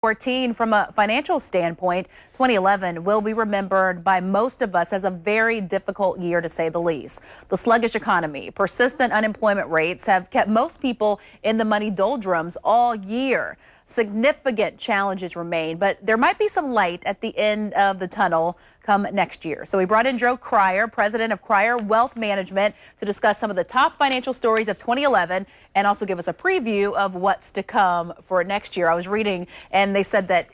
14, from a financial standpoint, 2011 will be remembered by most of us as a very difficult year, to say the least. The sluggish economy, persistent unemployment rates have kept most people in the money doldrums all year. Significant challenges remain, but there might be some light at the end of the tunnel come next year. So we brought in Krier, president of Krier Wealth Management, to discuss some of the top financial stories of 2011 and also give us a preview of what's to come for next year. I was reading and they said that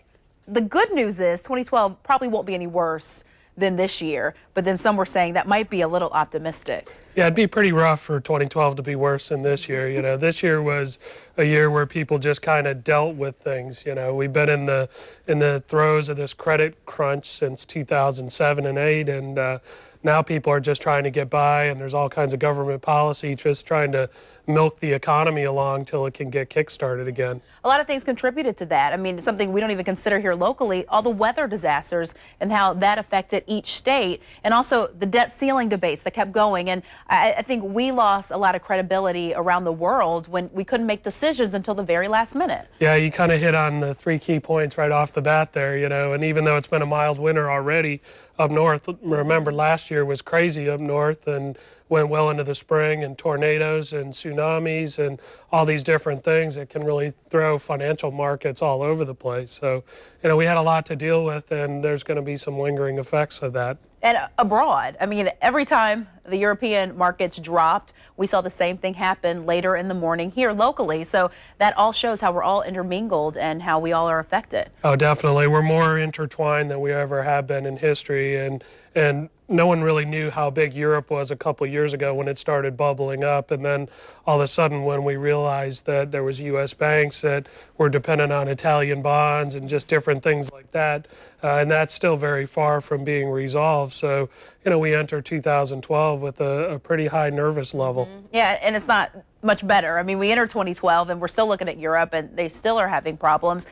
the good news is 2012 probably won't be any worse than this year, but then some were saying that might be a little optimistic. Yeah, it'd be pretty rough for 2012 to be worse than this year. You know, this year was a year where people just kind of dealt with things. You know, we've been in the throes of this credit crunch since 2007 and 8, and now people are just trying to get by, and there's all kinds of government policy just trying to milk the economy along till it can get kick-started again. A lot of things contributed to that. I mean, something we don't even consider here locally, all the weather disasters and how that affected each state, and also the debt ceiling debates that kept going. And I think we lost a lot of credibility around the world when we couldn't make decisions until the very last minute. Yeah, you kind of hit on the three key points right off the bat there, you know, and even though it's been a mild winter already up north, remember last year was crazy up north and went well into the spring, and tornadoes and tsunamis and all these different things that can really throw financial markets all over the place. So, you know, we had a lot to deal with, and there's going to be some lingering effects of that. And abroad, I mean, every time the European markets dropped, we saw the same thing happen later in the morning here locally. So that all shows how we're all intermingled and how we all are affected. Oh, definitely. We're more intertwined than we ever have been in history. And no one really knew how big Europe was a couple years ago when it started bubbling up. And then all of a sudden, when we realized that there was U.S. banks that were dependent on Italian bonds and just different things like that, and that's still very far from being resolved. So, you know, we enter 2012 with a pretty high nervous level. Yeah, and it's not much better. I mean, we enter 2012 and we're still looking at Europe and they still are having problems.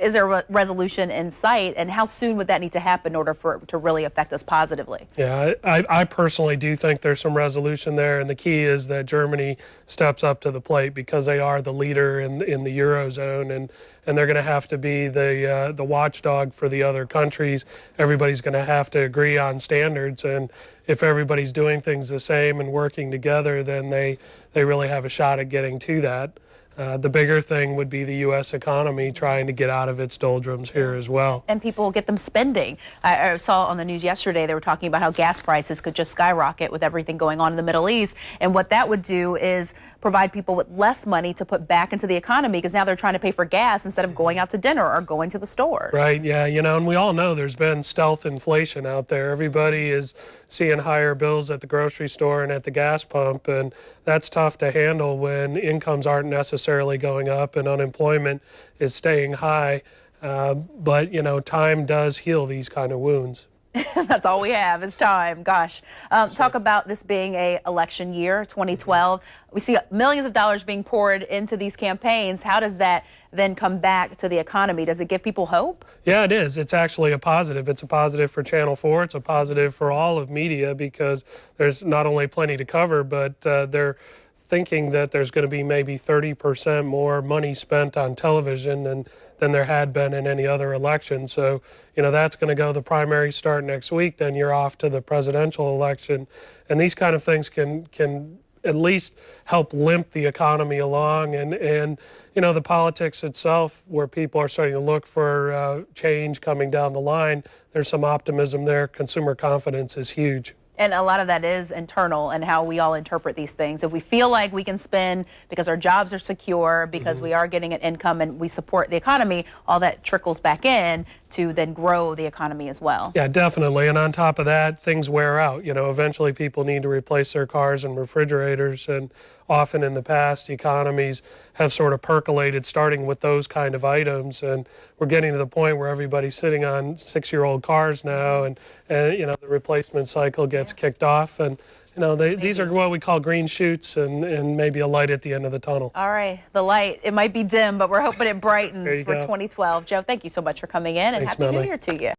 Is there a resolution in sight, and how soon would that need to happen in order for it to really affect us positively? Yeah, I personally do think there's some resolution there, and the key is that Germany steps up to the plate because they are the leader in the Eurozone, and they're going to have to be the watchdog for the other countries. Everybody's going to have to agree on standards, and if everybody's doing things the same and working together, then they really have a shot at getting to that. The bigger thing would be the U.S. economy trying to get out of its doldrums here as well. And people get them spending. I saw on the news yesterday they were talking about how gas prices could just skyrocket with everything going on in the Middle East. And what that would do is provide people with less money to put back into the economy, because now they're trying to pay for gas instead of going out to dinner or going to the stores. Right, yeah, you know, and we all know there's been stealth inflation out there. Everybody is seeing higher bills at the grocery store and at the gas pump, and that's tough to handle when incomes aren't necessarily going up and unemployment is staying high. But, you know, time does heal these kind of wounds. That's all we have is time. Gosh. Talk about this being a election year, 2012. We see millions of dollars being poured into these campaigns. How does that then come back to the economy? Does it give people hope? Yeah, it is. It's actually a positive. It's a positive for Channel 4. It's a positive for all of media, because there's not only plenty to cover, but they're thinking that there's going to be maybe 30% more money spent on television than there had been in any other election. So, you know, that's going to go. The primaries start next week, then you're off to the presidential election. And these kind of things can at least help limp the economy along. And you know, the politics itself, where people are starting to look for change coming down the line, there's some optimism there. Consumer confidence is huge. And a lot of that is internal and how we all interpret these things. If we feel like we can spend because our jobs are secure, because we are getting an income and we support the economy, all that trickles back in to then grow the economy as well. Yeah, definitely. And on top of that, things wear out. You know, eventually people need to replace their cars and refrigerators, and often in the past, economies have sort of percolated starting with those kind of items, and we're getting to the point where everybody's sitting on 6-year-old cars now, and you know, the replacement cycle gets kicked off, and you know, these are what we call green shoots, and maybe a light at the end of the tunnel. All right, the light, it might be dim, but we're hoping it brightens for go. 2012. Joe, thank you so much for coming in, and Thanks, Happy New Melanie. Year to you.